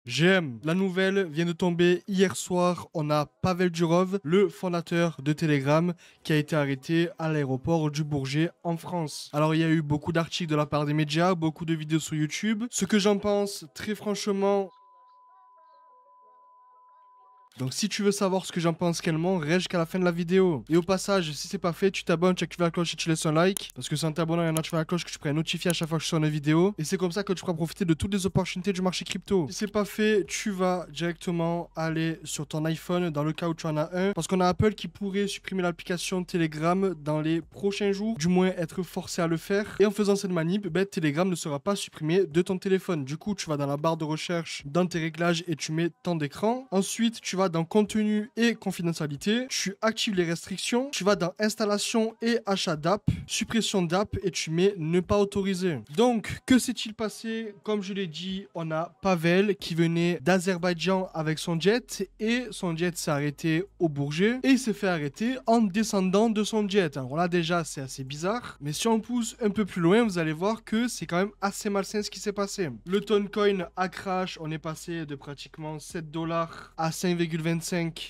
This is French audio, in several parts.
GM, la nouvelle vient de tomber hier soir. On a Pavel Durov, le fondateur de Telegram, qui a été arrêté à l'aéroport du Bourget en France. Alors il y a eu beaucoup d'articles de la part des médias, beaucoup de vidéos sur YouTube. Ce que j'en pense, très franchement... Donc si tu veux savoir ce que j'en pense réellement, reste jusqu'à la fin de la vidéo. Et au passage, si c'est pas fait, tu t'abonnes, tu actives la cloche et tu laisses un like. Parce que c'est en t'abonnant et en activant la cloche que tu pourras être notifié à chaque fois que je sors une vidéo. Et c'est comme ça que tu pourras profiter de toutes les opportunités du marché crypto. Si c'est pas fait, tu vas directement aller sur ton iPhone dans le cas où tu en as un. Parce qu'on a Apple qui pourrait supprimer l'application Telegram dans les prochains jours. Du moins être forcé à le faire. Et en faisant cette manip, Telegram ne sera pas supprimé de ton téléphone. Du coup, tu vas dans la barre de recherche, dans tes réglages et tu mets temps d'écran. Ensuite, tu vas dans contenu et confidentialité, tu actives les restrictions, tu vas dans installation et achat d'app, suppression d'app et tu mets ne pas autoriser. Donc, que s'est-il passé? Comme je l'ai dit, on a Pavel qui venait d'Azerbaïdjan avec son jet et son jet s'est arrêté au Bourget et il s'est fait arrêter en descendant de son jet. Alors là déjà c'est assez bizarre, mais si on pousse un peu plus loin, vous allez voir que c'est quand même assez malsain ce qui s'est passé. Le Toncoin a crash, on est passé de pratiquement 7 dollars à 5,25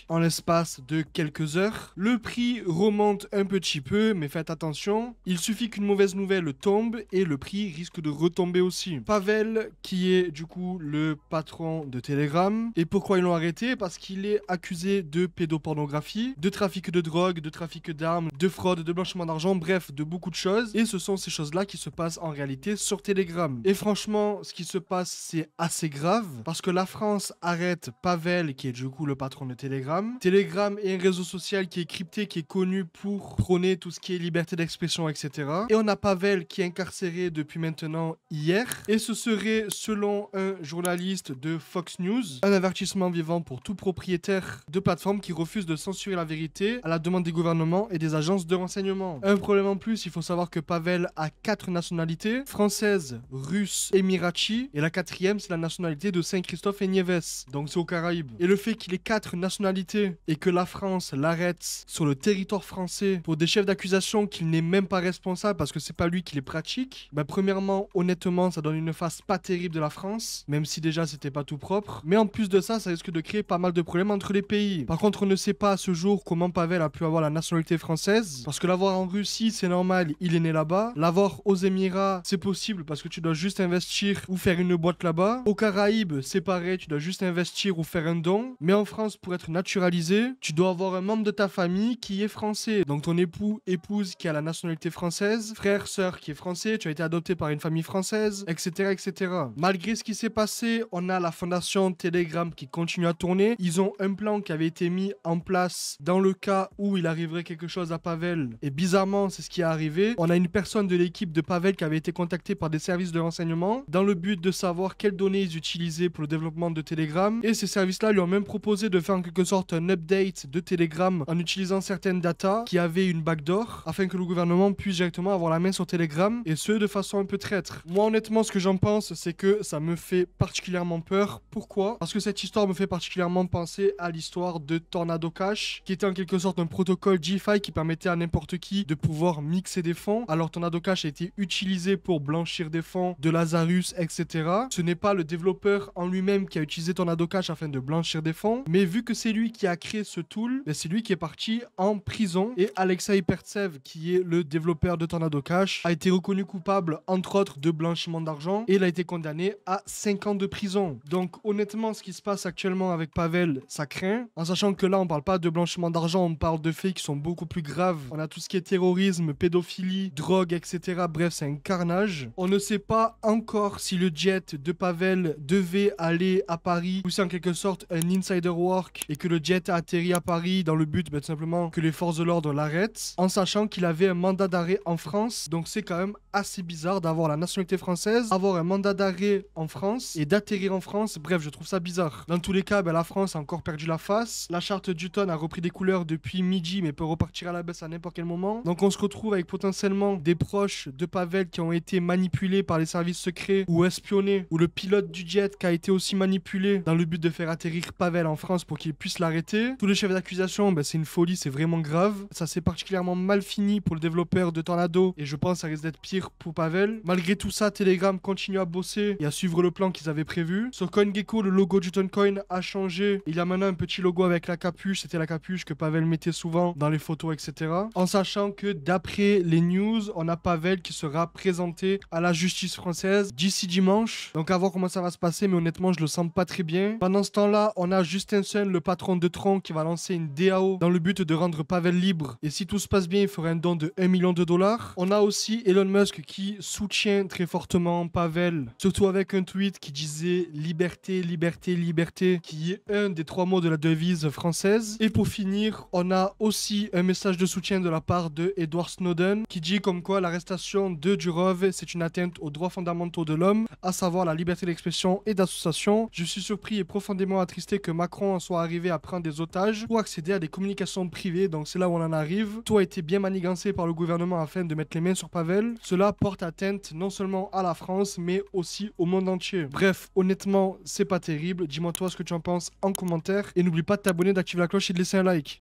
en l'espace de quelques heures. Le prix remonte un petit peu, mais faites attention, il suffit qu'une mauvaise nouvelle tombe et le prix risque de retomber aussi. Pavel, qui est du coup le patron de Telegram, et pourquoi ils l'ont arrêté? Parce qu'il est accusé de pédopornographie, de trafic de drogue, de trafic d'armes, de fraude, de blanchiment d'argent, bref, de beaucoup de choses. Et ce sont ces choses-là qui se passent en réalité sur Telegram. Et franchement, ce qui se passe, c'est assez grave, parce que la France arrête Pavel, qui est du coup le patron de Telegram. Telegram est un réseau social qui est crypté, qui est connu pour prôner tout ce qui est liberté d'expression, etc. Et on a Pavel qui est incarcéré depuis maintenant hier. Et ce serait, selon un journaliste de Fox News, un avertissement vivant pour tout propriétaire de plateforme qui refuse de censurer la vérité à la demande des gouvernements et des agences de renseignement. Un problème en plus, il faut savoir que Pavel a 4 nationalités, française, russe, émirati, et la 4e, c'est la nationalité de Saint-Christophe et Nieves, donc c'est aux Caraïbes. Et le fait qu'il ait 4 nationalité et que la France l'arrête sur le territoire français pour des chefs d'accusation qu'il n'est même pas responsable parce que c'est pas lui qui les pratique, premièrement, honnêtement, ça donne une face pas terrible de la France, même si déjà c'était pas tout propre. Mais en plus de ça, ça risque de créer pas mal de problèmes entre les pays. Par contre, on ne sait pas à ce jour comment Pavel a pu avoir la nationalité française, parce que l'avoir en Russie, c'est normal, il est né là-bas. L'avoir aux Émirats, c'est possible parce que tu dois juste investir ou faire une boîte là-bas. Aux Caraïbes, c'est pareil, tu dois juste investir ou faire un don. Mais en France, pour être naturalisé, tu dois avoir un membre de ta famille qui est français. Donc ton époux, épouse qui a la nationalité française, frère, sœur qui est français, tu as été adopté par une famille française, etc., etc. Malgré ce qui s'est passé, on a la fondation Telegram qui continue à tourner. Ils ont un plan qui avait été mis en place dans le cas où il arriverait quelque chose à Pavel. Et bizarrement, c'est ce qui est arrivé. On a une personne de l'équipe de Pavel qui avait été contactée par des services de renseignement dans le but de savoir quelles données ils utilisaient pour le développement de Telegram. Et ces services-là lui ont même proposé de faire en quelque sorte un update de Telegram en utilisant certaines datas qui avaient une backdoor afin que le gouvernement puisse directement avoir la main sur Telegram, et ce de façon un peu traître. Moi honnêtement, ce que j'en pense, c'est que ça me fait particulièrement peur. Pourquoi? Parce que cette histoire me fait particulièrement penser à l'histoire de Tornado Cash, qui était en quelque sorte un protocole DeFi qui permettait à n'importe qui de pouvoir mixer des fonds. Alors Tornado Cash a été utilisé pour blanchir des fonds, de Lazarus, etc. Ce n'est pas le développeur en lui-même qui a utilisé Tornado Cash afin de blanchir des fonds, mais vu que c'est lui qui a créé ce tool, c'est lui qui est parti en prison. Et Alexei Pertsev, qui est le développeur de Tornado Cash, a été reconnu coupable entre autres de blanchiment d'argent et il a été condamné à 5 ans de prison. Donc honnêtement, ce qui se passe actuellement avec Pavel, ça craint, en sachant que là on parle pas de blanchiment d'argent, on parle de faits qui sont beaucoup plus graves. On a tout ce qui est terrorisme, pédophilie, drogue, etc. Bref, c'est un carnage. On ne sait pas encore si le jet de Pavel devait aller à Paris ou c'est en quelque sorte un insider work et que le jet a atterri à Paris dans le but tout simplement que les forces de l'ordre l'arrêtent, en sachant qu'il avait un mandat d'arrêt en France. Donc c'est quand même assez bizarre d'avoir la nationalité française, avoir un mandat d'arrêt en France et d'atterrir en France. Bref, je trouve ça bizarre. Dans tous les cas, la France a encore perdu la face. La charte Newton a repris des couleurs depuis midi mais peut repartir à la baisse à n'importe quel moment. Donc on se retrouve avec potentiellement des proches de Pavel qui ont été manipulés par les services secrets ou espionnés, ou le pilote du jet qui a été aussi manipulé dans le but de faire atterrir Pavel en France. France pour qu'ils puissent l'arrêter. Tous les chefs d'accusation, c'est une folie, c'est vraiment grave. Ça s'est particulièrement mal fini pour le développeur de Tornado et je pense que ça risque d'être pire pour Pavel. Malgré tout ça, Telegram continue à bosser et à suivre le plan qu'ils avaient prévu. Sur CoinGecko, le logo du Toncoin a changé. Il y a maintenant un petit logo avec la capuche. C'était la capuche que Pavel mettait souvent dans les photos, etc. En sachant que d'après les news, on a Pavel qui sera présenté à la justice française d'ici dimanche. Donc à voir comment ça va se passer, mais honnêtement, je le sens pas très bien. Pendant ce temps-là, on a Justin Sun, le patron de Tron, qui va lancer une DAO dans le but de rendre Pavel libre. Et si tout se passe bien, il fera un don de 1 million de dollars. On a aussi Elon Musk qui soutient très fortement Pavel, surtout avec un tweet qui disait liberté, liberté, liberté, qui est un des 3 mots de la devise française. Et pour finir, on a aussi un message de soutien de la part de Edward Snowden qui dit comme quoi l'arrestation de Durov, c'est une atteinte aux droits fondamentaux de l'homme, à savoir la liberté d'expression et d'association. Je suis surpris et profondément attristé que Macron soit arrivé à prendre des otages pour accéder à des communications privées, donc c'est là où on en arrive. Tout a été bien manigancé par le gouvernement afin de mettre les mains sur Pavel. Cela porte atteinte non seulement à la France, mais aussi au monde entier. Bref, honnêtement, c'est pas terrible. Dis-moi toi ce que tu en penses en commentaire et n'oublie pas de t'abonner, d'activer la cloche et de laisser un like.